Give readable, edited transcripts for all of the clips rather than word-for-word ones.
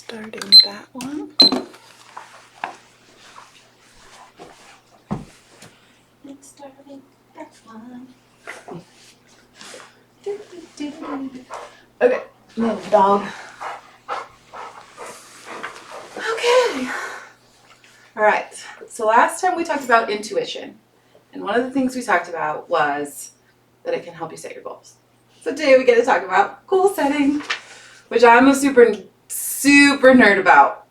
starting that one. It's starting that one. Okay, little dog. Okay. All right. So last time we talked about intuition, and one of the things we talked about was that it can help you set your goals. So today we get to talk about goal setting, which I'm a super nerd about.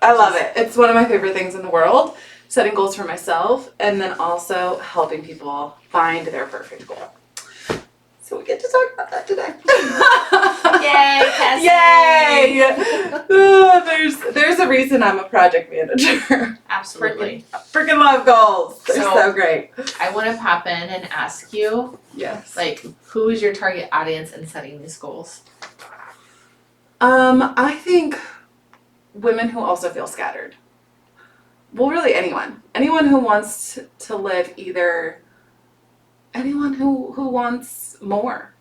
I love it. It's one of my favorite things in the world, setting goals for myself and then also helping people find their perfect goal. So we get to talk about that today. Yay, Cassie! Yay! There's a reason I'm a project manager. Absolutely. Freaking love goals. They're so great. I want to pop in and ask you, Yes. like, who is your target audience in setting these goals? I think women who also feel scattered. Well, really anyone. Anyone who wants to live anyone who wants more.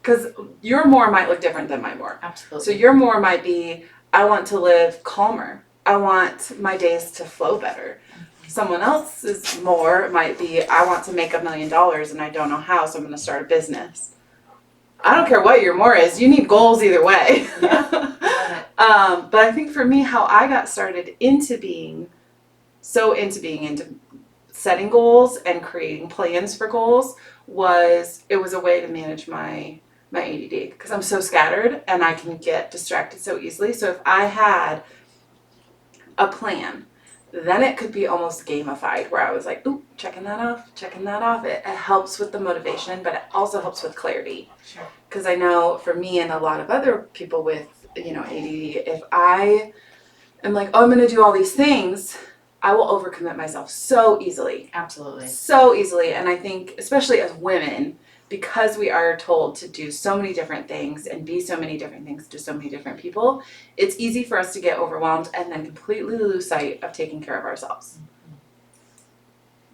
Because your more might look different than my more. Absolutely. So your more might be, I want to live calmer. I want my days to flow better. Someone else's more might be, I want to make $1 million and I don't know how, so I'm going to start a business. I don't care what your more is. You need goals either way. Yeah. But I think for me, how I got started into setting goals and creating plans for goals was a way to manage my ADD, because I'm so scattered and I can get distracted so easily. So if I had a plan, then it could be almost gamified, where I was like, ooh, checking that off. It helps with the motivation, but it also helps with clarity. Sure. Because I know for me and a lot of other people with, ADD, if I am like, oh, I'm going to do all these things, I will overcommit myself so easily. Absolutely. So easily. And I think, especially as women, because we are told to do so many different things and be so many different things to so many different people, it's easy for us to get overwhelmed and then completely lose sight of taking care of ourselves.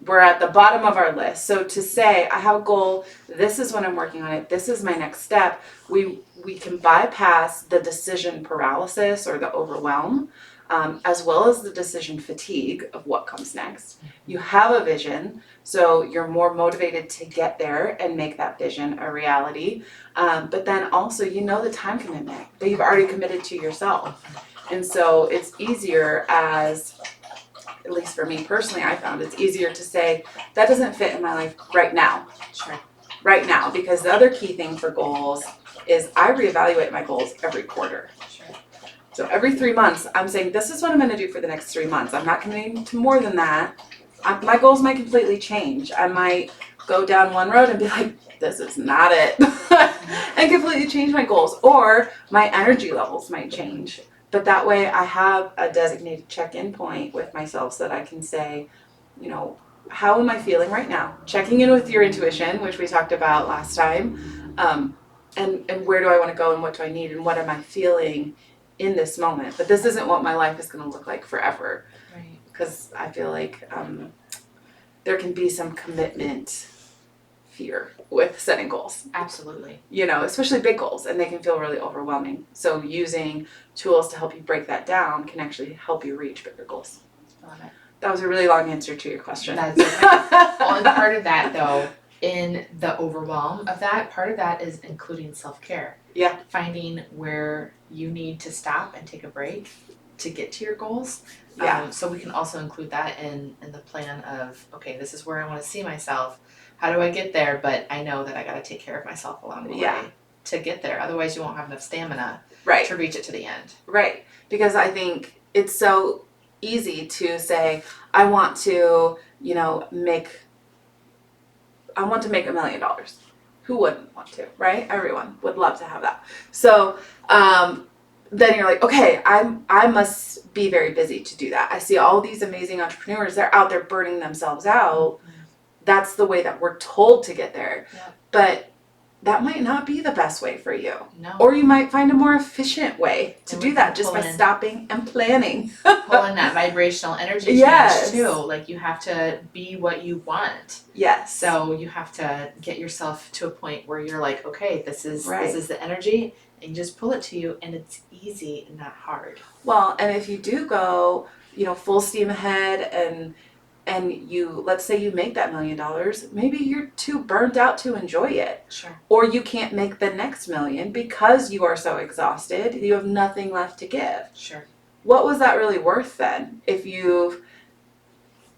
We're at the bottom of our list. So to say, I have a goal, this is when I'm working on it, this is my next step, we can bypass the decision paralysis or the overwhelm, as well as the decision fatigue of what comes next. You have a vision, so you're more motivated to get there and make that vision a reality. But then also, the time commitment that you've already committed to yourself. And so it's easier at least for me personally, I found it's easier to say, that doesn't fit in my life right now. Sure. Right now, because the other key thing for goals is I reevaluate my goals every quarter. Sure. So every 3 months, I'm saying, this is what I'm going to do for the next 3 months. I'm not committing to more than that. My goals might completely change. I might go down one road and be like, this is not it. And completely change my goals. Or my energy levels might change. But that way I have a designated check-in point with myself so that I can say, how am I feeling right now? Checking in with your intuition, which we talked about last time. And where do I want to go and what do I need and what am I feeling in this moment? But this isn't what my life is going to look like forever. Right. Because I feel like there can be some commitment fear with setting goals. Absolutely. Especially big goals, and they can feel really overwhelming. So using tools to help you break that down can actually help you reach bigger goals. Love it. That was a really long answer to your question. That's okay. Well, and part of that, though, in the overwhelm of that, part of that is including self-care. Yeah. Finding where you need to stop and take a break to get to your goals. Yeah. So we can also include that in the plan of, okay, this is where I want to see myself. How do I get there? But I know that I got to take care of myself along the way to get there. Otherwise, you won't have enough stamina to reach it to the end. Right. Because I think it's so easy to say, I want to, make $1 million. Who wouldn't want to, right? Everyone would love to have that. So then you're like, okay, I must be very busy to do that. I see all these amazing entrepreneurs, they're out there burning themselves out. Mm-hmm. That's the way that we're told to get there. Yep. But that might not be the best way for you. No. Or you might find a more efficient way to do that just by stopping and planning. Pull in that vibrational energy change too. Like you have to be what you want. Yes. So you have to get yourself to a point where you're like, okay, this is the energy and you just pull it to you, and it's easy and not hard. Well, and if you do go, full steam ahead and you, let's say you make that $1 million, maybe you're too burnt out to enjoy it. Sure. Or you can't make the next million because you are so exhausted, you have nothing left to give. Sure. What was that really worth then? If you've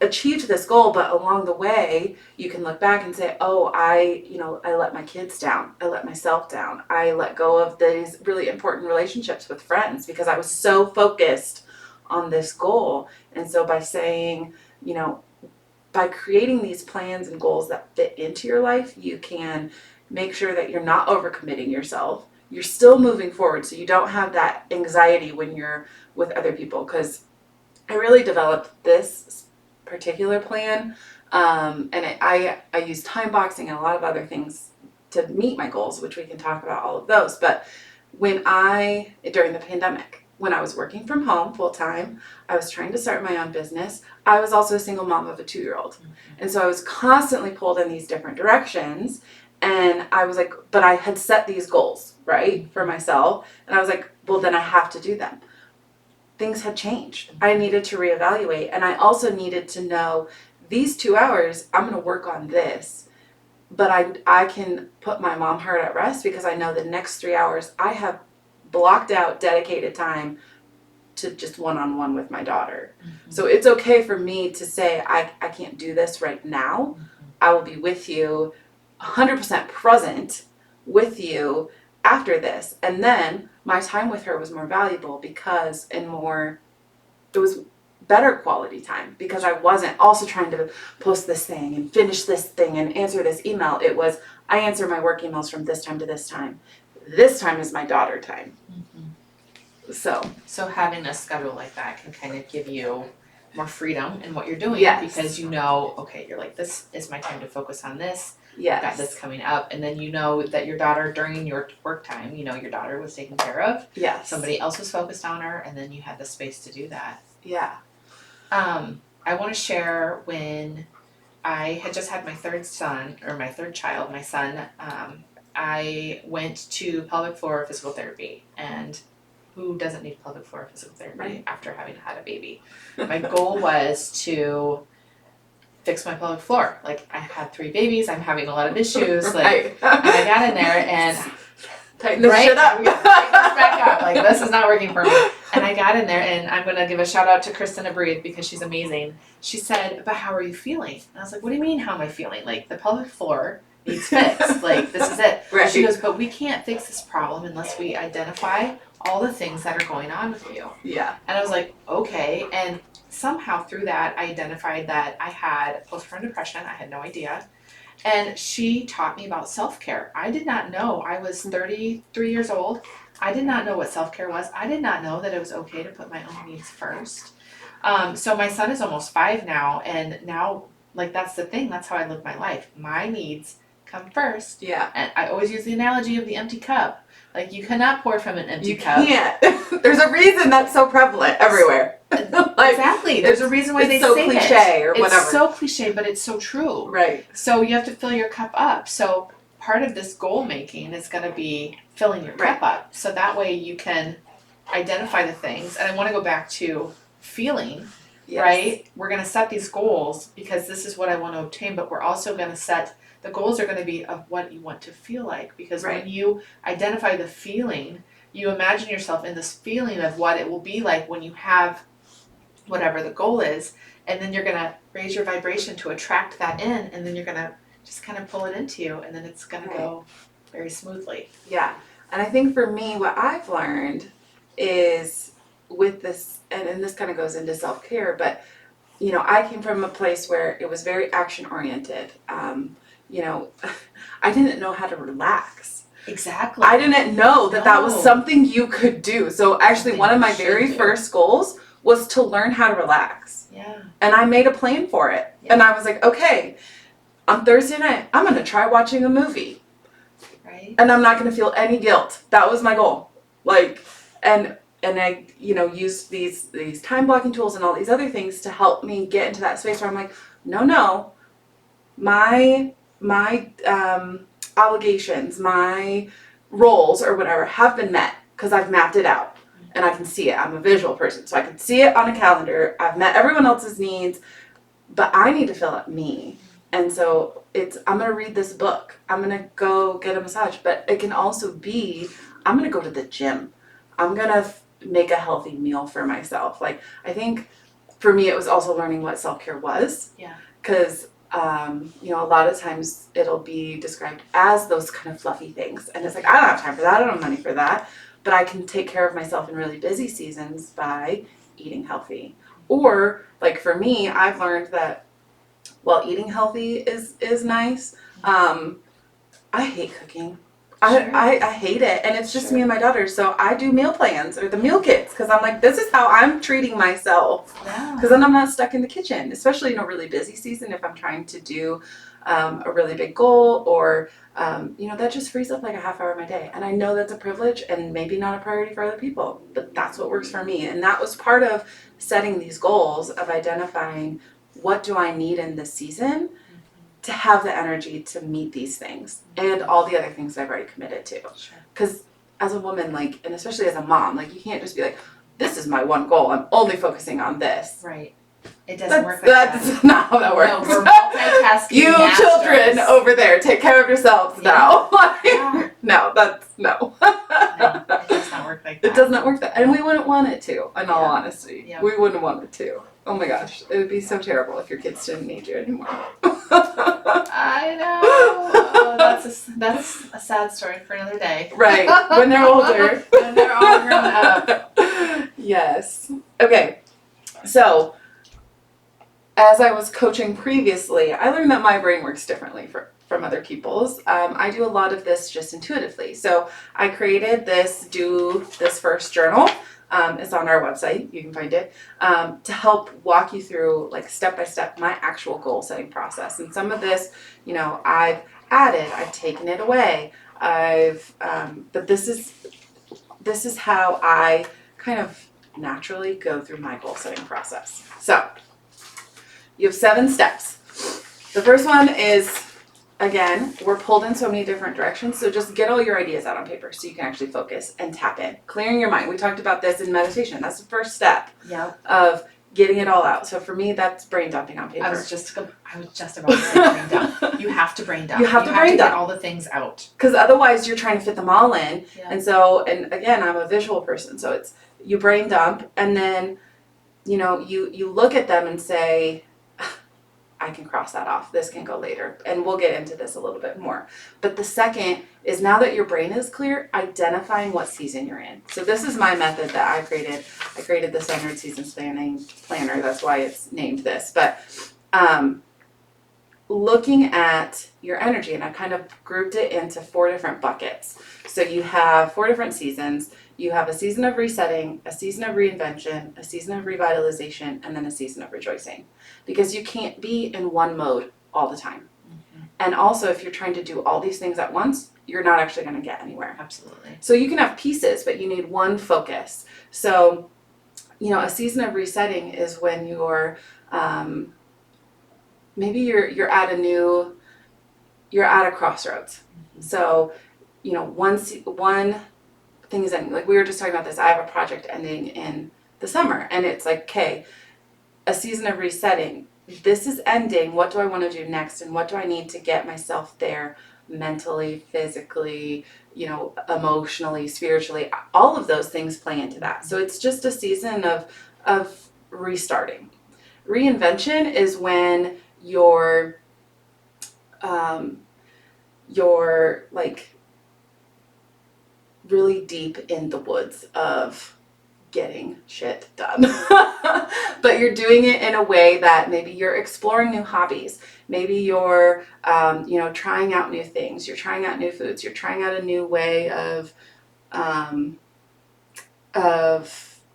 achieved this goal, but along the way, you can look back and say, oh, I let my kids down. I let myself down. I let go of these really important relationships with friends because I was so focused on this goal. And so by saying, by creating these plans and goals that fit into your life, you can make sure that you're not overcommitting yourself. You're still moving forward, so you don't have that anxiety when you're with other people. Because I really developed this particular plan, and I use time boxing and a lot of other things to meet my goals, which we can talk about all of those. But during the pandemic, when I was working from home full time, I was trying to start my own business. I was also a single mom of a 2-year-old. Mm-hmm. And so I was constantly pulled in these different directions. And I was like, but I had set these goals, right, for myself. And I was like, well, then I have to do them. Things had changed. I needed to reevaluate. And I also needed to know these 2 hours, I'm going to work on this. But I can put my mom heart at rest because I know the next 3 hours I have blocked out dedicated time to just one-on-one with my daughter. Mm-hmm. So it's okay for me to say, I can't do this right now. Mm-hmm. I will be with you 100% present with you after this. And then my time with her was more valuable it was better quality time because I wasn't also trying to post this thing and finish this thing and answer this email. It was, I answer my work emails from this time to this time. This time is my daughter time. Mm-hmm. So having a schedule like that can kind of give you more freedom in what you're doing. Yes. Because you're like, this is my time to focus on this. Yes. I've got this coming up. And then that your daughter, during your work time, your daughter was taken care of. Yes. Somebody else was focused on her, and then you had the space to do that. Yeah. I want to share when I had just had my third child, my son. I went to pelvic floor physical therapy, and who doesn't need pelvic floor physical therapy after having had a baby? My goal was to fix my pelvic floor. Like, I had 3 babies, I'm having a lot of issues, like, and I got in there and tighten this shit up. Tighten this back up. Like, this is not working for me. And I got in there, and I'm going to give a shout out to Kristen Breathe because she's amazing. She said, but how are you feeling? And I was like, what do you mean, how am I feeling? Like, the pelvic floor needs fixed. Like, this is it. Right. She goes, but we can't fix this problem unless we identify all the things that are going on with you. Yeah. And I was like, okay. And somehow through that, I identified that I had postpartum depression. I had no idea. And she taught me about self-care. I did not know. I was 33 years old. I did not know what self-care was. I did not know that it was okay to put my own needs first. So my son is almost 5 now. And now, like, that's the thing. That's how I live my life. My needs come first. Yeah. And I always use the analogy of the empty cup. Like, you cannot pour from an empty cup. You can't. There's a reason that's so prevalent everywhere. Exactly. There's a reason why they say it. It's so cliche or whatever. It's so cliche, but it's so true. Right. So you have to fill your cup up. So part of this goal making is going to be filling your cup up. So that way you can identify the things. And I want to go back to feeling, right? We're going to set these goals because this is what I want to obtain, but we're also going to set, the goals are going to be of what you want to feel like. Because when you identify the feeling, you imagine yourself in this feeling of what it will be like when you have whatever the goal is, and then you're going to raise your vibration to attract that in, and then you're going to just kind of pull it into you, and then it's going to go very smoothly. Yeah. And I think for me, what I've learned is with this, and this kind of goes into self-care, but, I came from a place where it was very action-oriented. I didn't know how to relax. Exactly. I didn't know that was something you could do. So actually, one of my very first goals was to learn how to relax. Yeah. And I made a plan for it. Yeah. And I was like, okay, on Thursday night, I'm going to try watching a movie. Right. And I'm not going to feel any guilt. That was my goal. Like, and I, use these time blocking tools and all these other things to help me get into that space where I'm like, no, my obligations, my roles or whatever have been met because I've mapped it out and I can see it. I'm a visual person, so I can see it on a calendar. I've met everyone else's needs, but I need to fill up me. And so I'm going to read this book. I'm going to go get a massage, but it can also be, I'm going to go to the gym. I'm going to make a healthy meal for myself. Like, I think for me, it was also learning what self-care was. Yeah. Because, you know, a lot of times it'll be described as those kind of fluffy things. And it's like, I don't have time for that. I don't have money for that. But I can take care of myself in really busy seasons by eating healthy. Or, like for me, I've learned that while eating healthy is nice, I hate cooking. Sure. I hate it, and it's just me and my daughter, so I do meal plans or the meal kits because I'm like, this is how I'm treating myself, because then I'm not stuck in the kitchen, especially in a really busy season if I'm trying to do a really big goal or you know, that just frees up like a half hour of my day, and I know that's a privilege and maybe not a priority for other people, but that's what works for me. And that was part of setting these goals, of identifying what do I need in this season to have the energy to meet these things and all the other things I've already committed to. Because as a woman, like, and especially as a mom, like, you can't just be like, this is my one goal, I'm only focusing on this. Right. It doesn't work like that. That's not how that works. No, we're multitasking. You masters. children over there, take care of yourselves now. Yeah. No, that's no. No, it does not work like that. It does not work that, and we wouldn't want it to, in all honesty. Yeah. We wouldn't want it to. Oh my gosh, it would be so terrible if your kids didn't need you anymore. I know. Oh, that's a sad story for another day. Right, when they're older. When they're all grown up. Yes. Okay, so as I was coaching previously, I learned that my brain works differently from other people's. I do a lot of this just intuitively. So I created this Do This First journal. It's on our website, you can find it, to help walk you through, like, step by step, my actual goal setting process. And some of this, you know, I've added, I've taken it away, but this is how I kind of naturally go through my goal setting process. So you have 7 steps. The first one is, again, we're pulled in so many different directions, so just get all your ideas out on paper so you can actually focus and tap in. Clearing your mind. We talked about this in meditation. That's the first step of getting it all out. So for me, that's brain dumping on paper. I was just about to say brain dump. You have to brain dump. You have to brain dump. Get all the things out. Because otherwise you're trying to fit them all in. Yeah. And again, I'm a visual person, so it's you brain dump, and then, you know, you look at them and say, I can cross that off. This can go later. And we'll get into this a little bit more. But the second is, now that your brain is clear, identifying what season you're in. So this is my method that I created. I created the Centered Seasons Planner. That's why it's named this. But looking at your energy, and I kind of grouped it into 4 different buckets. So you have 4 different seasons. You have a season of resetting, a season of reinvention, a season of revitalization, and then a season of rejoicing. Because you can't be in one mode all the time. Mm-hmm. And also, if you're trying to do all these things at once, you're not actually going to get anywhere. Absolutely. So you can have pieces, but you need one focus. So, you know, a season of resetting is when you're, maybe you're at a crossroads. Mm-hmm. So, you know, one thing is ending. Like we were just talking about this. I have a project ending in the summer, and it's like, okay, a season of resetting. This is ending. What do I want to do next? And what do I need to get myself there mentally, physically, you know, emotionally, spiritually? All of those things play into that. So it's just a season of restarting. Reinvention is when you're like really deep in the woods of getting shit done. But you're doing it in a way that maybe you're exploring new hobbies. Maybe you're, you know, trying out new things. You're trying out new foods. You're trying out a new way of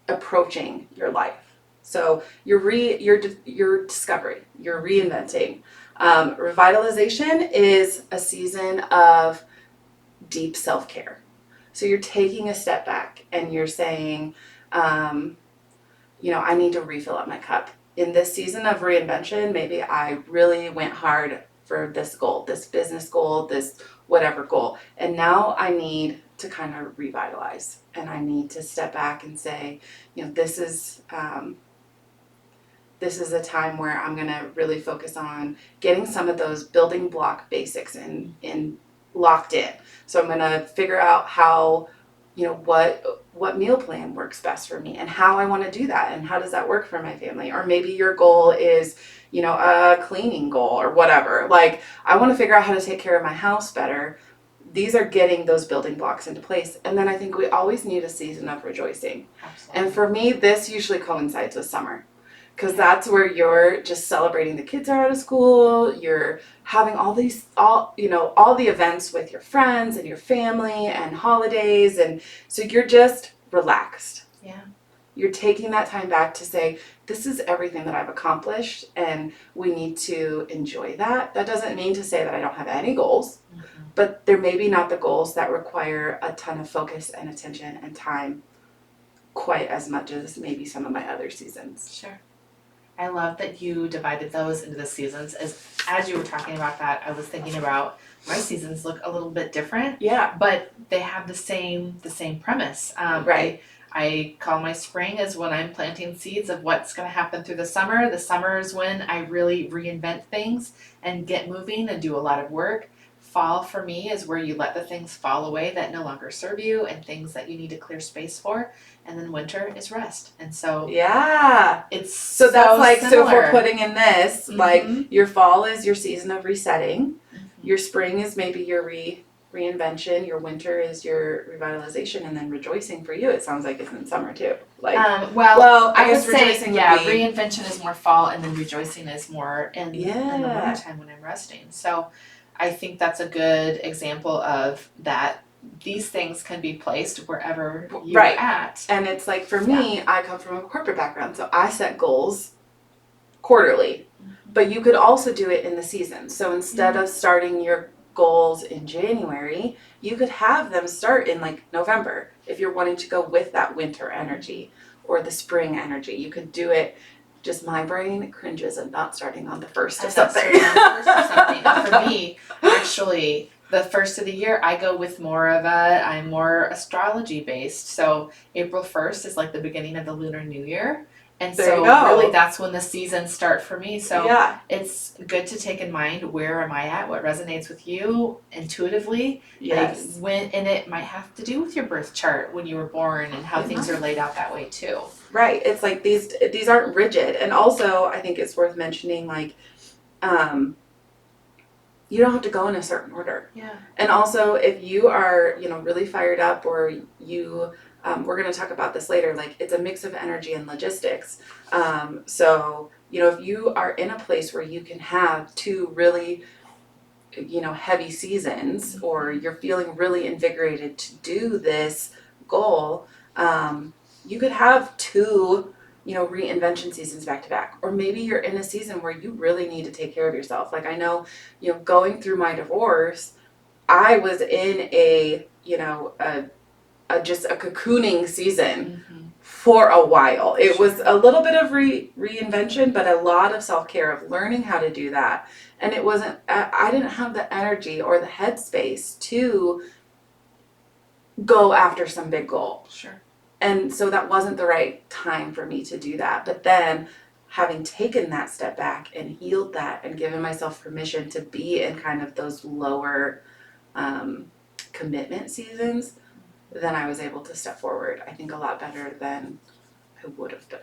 approaching your life. So your discovery, you're reinventing. Revitalization is a season of deep self-care. So you're taking a step back and you're saying, you know, I need to refill up my cup. In this season of reinvention, maybe I really went hard for this goal, this business goal, this whatever goal. And now I need to kind of revitalize, and I need to step back and say, this is a time where I'm going to really focus on getting some of those building block basics in locked in. So I'm going to figure out how, what meal plan works best for me and how I want to do that and how does that work for my family. Or maybe your goal is, a cleaning goal or whatever. Like, I want to figure out how to take care of my house better. These are getting those building blocks into place. And then I think we always need a season of rejoicing. Absolutely. And for me, this usually coincides with summer. Because that's where you're just celebrating the kids are out of school, you're having all the events with your friends and your family and holidays, and so you're just relaxed. Yeah. You're taking that time back to say, this is everything that I've accomplished, and we need to enjoy that. That doesn't mean to say that I don't have any goals, but they're maybe not the goals that require a ton of focus and attention and time quite as much as maybe some of my other seasons. Sure. I love that you divided those into the seasons. As you were talking about that, I was thinking about my seasons look a little bit different. Yeah. But they have the same premise. Right. I call my spring as when I'm planting seeds of what's going to happen through the summer. The summer is when I really reinvent things and get moving and do a lot of work. Fall for me is where you let the things fall away that no longer serve you and things that you need to clear space for. And then winter is rest. And so it's so that's like similar. So if we're putting in this, like your fall is your season of resetting, your spring is maybe your reinvention, your winter is your revitalization, and then rejoicing for you, it sounds like it's in summer too. Like I would say reinvention is more fall, and then rejoicing is more in the wintertime when I'm resting. So I think that's a good example of that. These things can be placed wherever you're at. And it's like, for me, I come from a corporate background, so I set goals quarterly. But you could also do it in the season. So instead of starting your goals in January, you could have them start in like November if you're wanting to go with that winter energy or the spring energy. You could do it. Just my brain cringes at not starting on the first of something. And for me, actually, the first of the year, I go with I'm more astrology based. So April 1st is like the beginning of the Lunar New Year. And so really that's when the seasons start for me. So it's good to take in mind, where am I at? What resonates with you intuitively? Yes. And it might have to do with your birth chart when you were born and how things are laid out that way too. Right. It's like these aren't rigid. And also I think it's worth mentioning, like, you don't have to go in a certain order. Yeah. And also if you are, really fired up, or you we're going to talk about this later, like it's a mix of energy and logistics. So, if you are in a place where you can have two really, heavy seasons, or you're feeling really invigorated to do this goal, you could have two, reinvention seasons back to back. Or maybe you're in a season where you really need to take care of yourself. Like I know, going through my divorce, I was in just a cocooning season for a while. It was a little bit of reinvention, but a lot of self-care, of learning how to do that. And it wasn't, I didn't have the energy or the headspace to go after some big goal. Sure. And so that wasn't the right time for me to do that. But then, having taken that step back and healed that and given myself permission to be in kind of those lower commitment seasons, then I was able to step forward, I think, a lot better than I would have done.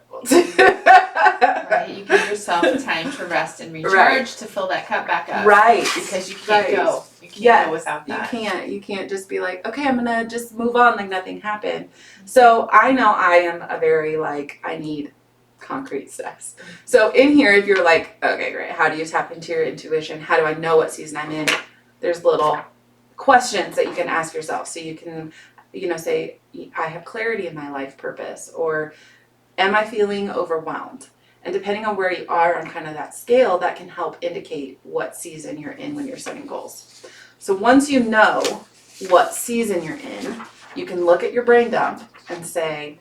Right, you give yourself time to rest and recharge, to fill that cup back up. Right. Because you can't go. You can't go without that. You can't just be like, okay, I'm gonna just move on like nothing happened. So I know I am a very, like, I need concrete steps. So in here, if you're like, okay, great, how do you tap into your intuition? How do I know what season I'm in? There's little questions that you can ask yourself. So you can, say, I have clarity in my life purpose, or am I feeling overwhelmed? And depending on where you are on kind of that scale, that can help indicate what season you're in when you're setting goals. So once you know what season you're in, you can look at your brain dump and say,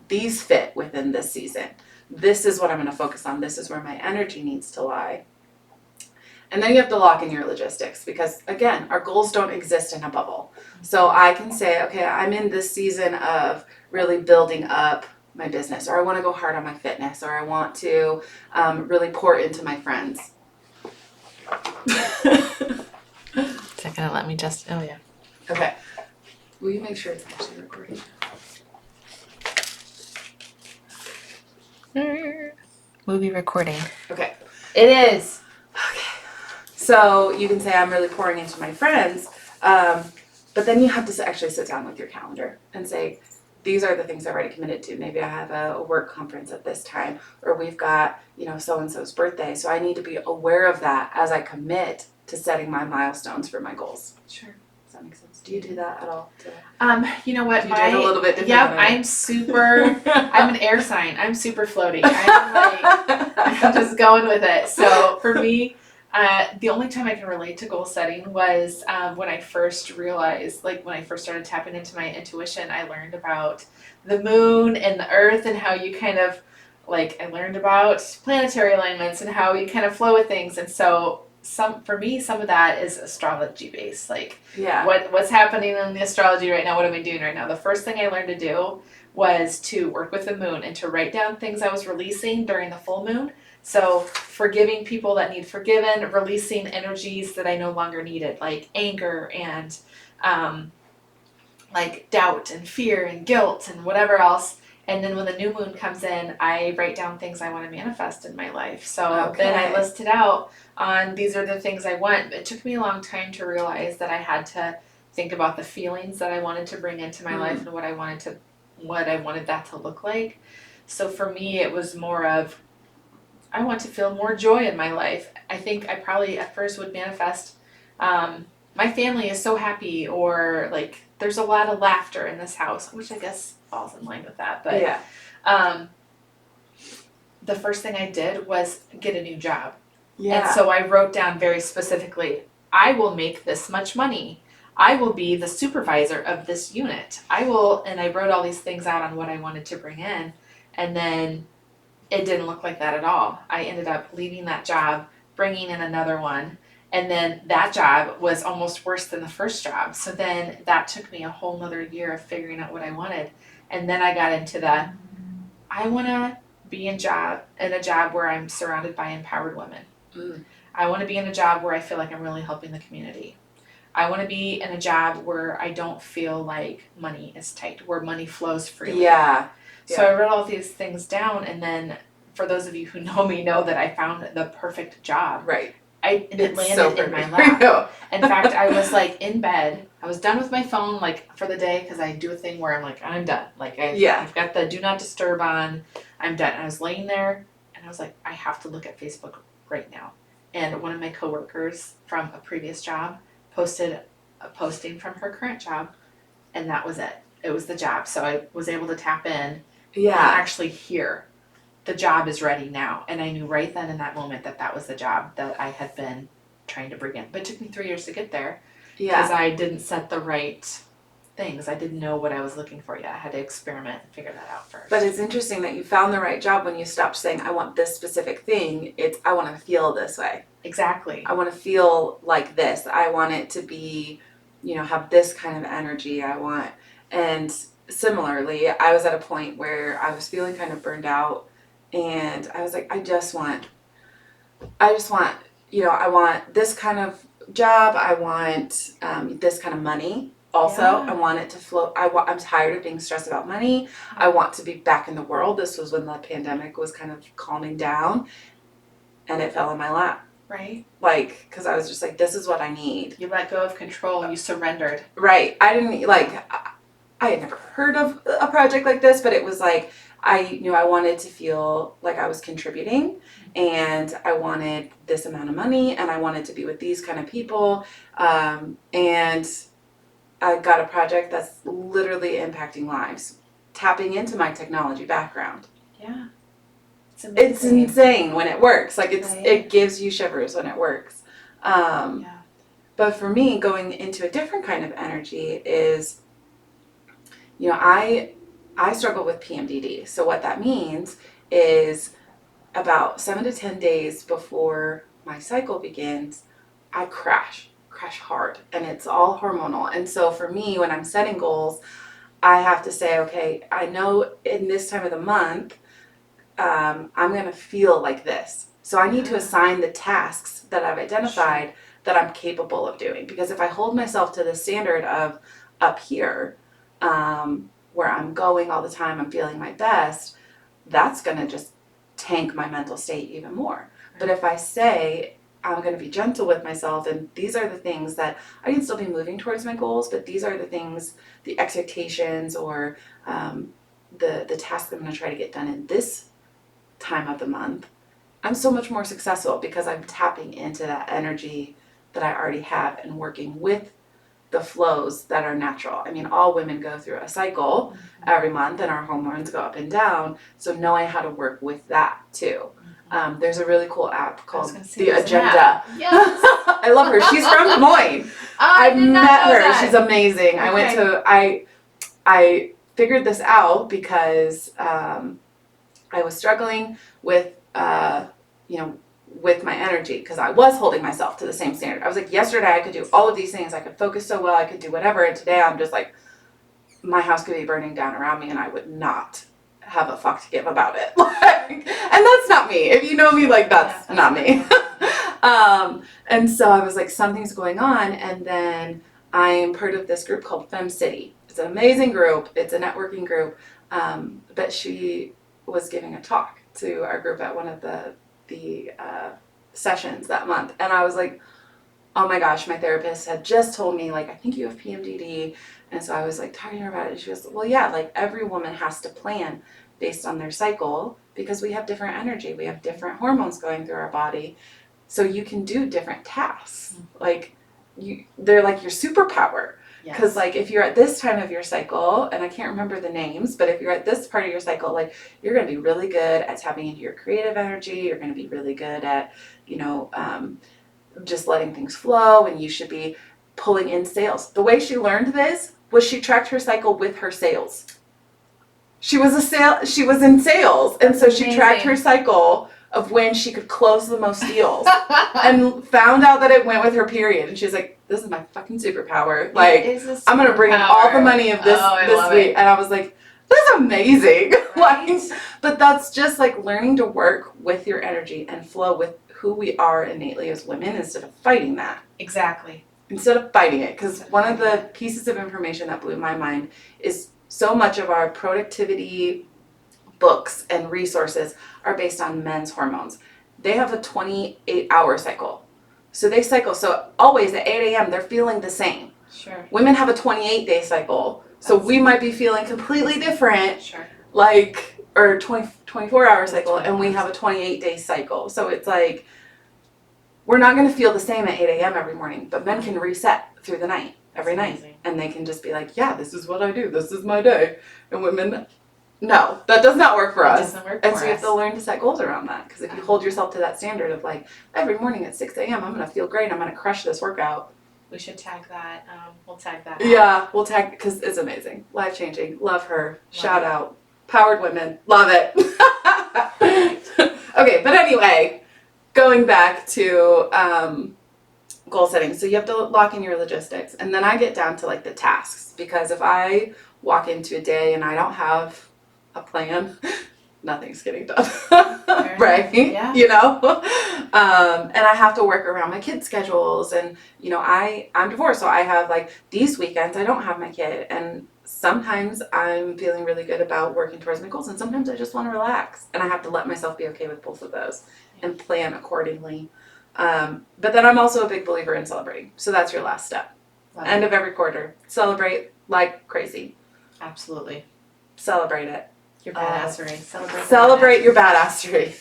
these fit within this season. This is what I'm going to focus on. This is where my energy needs to lie. And then you have to lock in your logistics because, again, our goals don't exist in a bubble. So I can say, okay, I'm in this season of really building up my business, or I want to go hard on my fitness, or I want to really pour into my friends. Is that gonna let me just? Oh yeah. Okay. Will you make sure it's actually recording? Movie recording. Okay. It is. Okay. So you can say I'm really pouring into my friends, but then you have to actually sit down with your calendar and say, these are the things I've already committed to. Maybe I have a work conference at this time, or we've got, so-and-so's birthday. So I need to be aware of that as I commit to setting my milestones for my goals. Sure. Does that make sense? Do you do that at all? You know what? Do you do it a little bit different? Yep, I'm super. I'm an air sign. I'm super floaty. I'm just going with it. So for me, the only time I can relate to goal setting was when I first realized, when I first started tapping into my intuition, I learned about the moon and the earth and how you kind of, I learned about planetary alignments and how you kind of flow with things. And so for me, some of that is astrology based. What's happening in the astrology right now? What am I doing right now? The first thing I learned to do was to work with the moon and to write down things I was releasing during the full moon. So forgiving people that need forgiven, releasing energies that I no longer needed, like anger and doubt and fear and guilt and whatever else. And then when the new moon comes in, I write down things I want to manifest in my life. So then I list it out on these are the things I want. It took me a long time to realize that I had to think about the feelings that I wanted to bring into my life and what I wanted that to look like. So for me, it was more of, I want to feel more joy in my life. I think I probably at first would manifest, my family is so happy, or there's a lot of laughter in this house, which I guess falls in line with that. But yeah. The first thing I did was get a new job. Yeah. And so I wrote down very specifically, I will make this much money. I will be the supervisor of this unit. And I wrote all these things out on what I wanted to bring in. And then it didn't look like that at all. I ended up leaving that job, bringing in another one. And then that job was almost worse than the first job. So then that took me a whole nother year of figuring out what I wanted. And then I got into I want to be in a job where I'm surrounded by empowered women. I want to be in a job where I feel like I'm really helping the community. I want to be in a job where I don't feel like money is tight, where money flows freely. Yeah. So I wrote all these things down, and then for those of you who know me know that I found the perfect job. Right. It landed in my lap. In fact, I was in bed. I was done with my phone for the day because I do a thing where I'm done. I've got the do not disturb on. I'm done. And I was laying there and I was like, I have to look at Facebook right now. And one of my coworkers from a previous job posted a posting from her current job, and that was it. It was the job. So I was able to tap in and actually hear the job is ready now. And I knew right then in that moment that was the job that I had been trying to bring in. But it took me 3 years to get there because I didn't set the right things. I didn't know what I was looking for yet. I had to experiment and figure that out first. But it's interesting that you found the right job when you stopped saying, I want this specific thing. It's, I want to feel this way. Exactly. I want to feel like this. I want it to be, have this kind of energy. And similarly, I was at a point where I was feeling kind of burned out. And I was like, I want, I want this kind of job. I want this kind of money. Also, I want it to flow. I'm tired of being stressed about money. I want to be back in the world. This was when the pandemic was kind of calming down, and it fell in my lap. Right. Because I was just like, this is what I need. You let go of control. You surrendered. Right. I didn't, I had never heard of a project like this, but it was I knew I wanted to feel like I was contributing, and I wanted this amount of money, and I wanted to be with these kind of people, and I got a project that's literally impacting lives, tapping into my technology background. Yeah. It's insane when it works. It gives you shivers when it works. But for me, going into a different kind of energy is, I struggle with PMDD. So what that means is about 7 to 10 days before my cycle begins, I crash hard, and it's all hormonal. And so for me, when I'm setting goals, I have to say, okay, I know in this time of the month, I'm going to feel like this. So I need to assign the tasks that I've identified that I'm capable of doing. Because if I hold myself to the standard of up here, where I'm going all the time, I'm feeling my best, that's going to just tank my mental state even more. But if I say, I'm going to be gentle with myself, and these are the things that I can still be moving towards my goals, but these are the things, the expectations, or the tasks I'm going to try to get done in this time of the month, I'm so much more successful because I'm tapping into that energy that I already have and working with the flows that are natural. I mean, all women go through a cycle every month, and our hormones go up and down. So knowing how to work with that too. There's a really cool app called The Agenda. Yes. I love her. She's from Des Moines. I've met her. That. She's amazing. Okay. I figured this out because I was struggling with with my energy, because I was holding myself to the same standard. I was like, yesterday I could do all of these things. I could focus so well. I could do whatever. And today I'm just like, my house could be burning down around me and I would not have a fuck to give about it. And that's not me. If you know me, like, that's not me. And so I was like, something's going on. And then I'm part of this group called Fem City. It's an amazing group. It's a networking group. But she was giving a talk to our group at one of the sessions that month, and I was like, oh my gosh, my therapist had just told me, like, I think you have PMDD. And so I was like talking to her about it, and she goes, well, yeah, like, every woman has to plan based on their cycle, because we have different energy, we have different hormones going through our body, so you can do different tasks. Like, they're like your superpower. Because, like, if you're at this time of your cycle, and I can't remember the names, but if you're at this part of your cycle, like, you're going to be really good at tapping into your creative energy. You're going to be really good at, just letting things flow, and you should be pulling in sales. The way she learned this was she tracked her cycle with her sales. She was in sales, and so she tracked her cycle of when she could close the most deals and found out that it went with her period. And she's like, this is my fucking superpower. Like, I'm going to bring in all the money of this week. And I was like, that's amazing. Right? Like, but that's just like learning to work with your energy and flow with who we are innately as women, instead of fighting that. Exactly. Instead of fighting it. Because one of the pieces of information that blew my mind is so much of our productivity books and resources are based on men's hormones. They have a 28-hour cycle. So they cycle. So always at 8 a.m. they're feeling the same. Sure. Women have a 28-day cycle. So we might be feeling completely different. Sure. Like, or 24-hour cycle, and we have a 28-day cycle. So it's like, we're not going to feel the same at 8 a.m. every morning, but men can reset through the night, every night. And they can just be like, yeah, this is what I do. This is my day. And women, no, that does not work for us. It doesn't work and for so you have to learn to set goals around that. Because if you hold yourself to that standard of like, every morning at 6 a.m., I'm going to feel great. I'm going to crush this workout. We should tag that. We'll tag that. Yeah, we'll tag, because it's amazing. Life-changing. Love her. Shout out. Powered women. Love it. Okay, but anyway, going back to goal setting. So you have to lock in your logistics. And then I get down to like the tasks. Because if I walk into a day and I don't have a plan, nothing's getting done. Right? Yeah. And I have to work around my kids' schedules. And, I'm divorced. So I have like these weekends, I don't have my kid. And sometimes I'm feeling really good about working towards my goals. And sometimes I just want to relax. And I have to let myself be okay with both of those and plan accordingly. But then I'm also a big believer in celebrating. So that's your last step. End of every quarter. Celebrate like crazy. Absolutely. Celebrate it. Your badassery. Celebrate your badassery.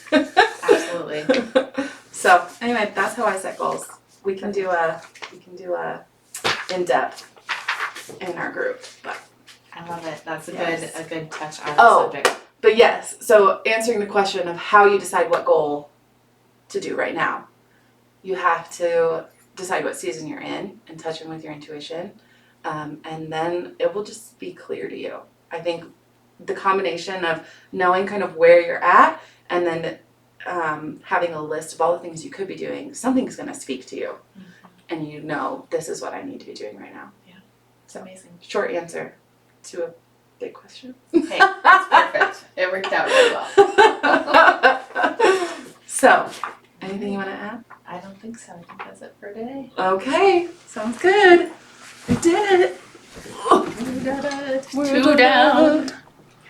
Absolutely. So anyway, that's how I set goals. We can do a in-depth in our group. But I love it. That's a good touch on the subject. But yes, so answering the question of how you decide what goal to do right now, you have to decide what season you're in and touch in with your intuition, and then it will just be clear to you. I think the combination of knowing kind of where you're at and then having a list of all the things you could be doing, something's going to speak to you. And you know, this is what I need to be doing right now. Yeah. It's amazing. Short answer to a big question. Hey, that's perfect. It worked out really well. So, anything you want to add? I don't think so. I think that's it for today. Okay, sounds good. We did it. We did it. 2 down.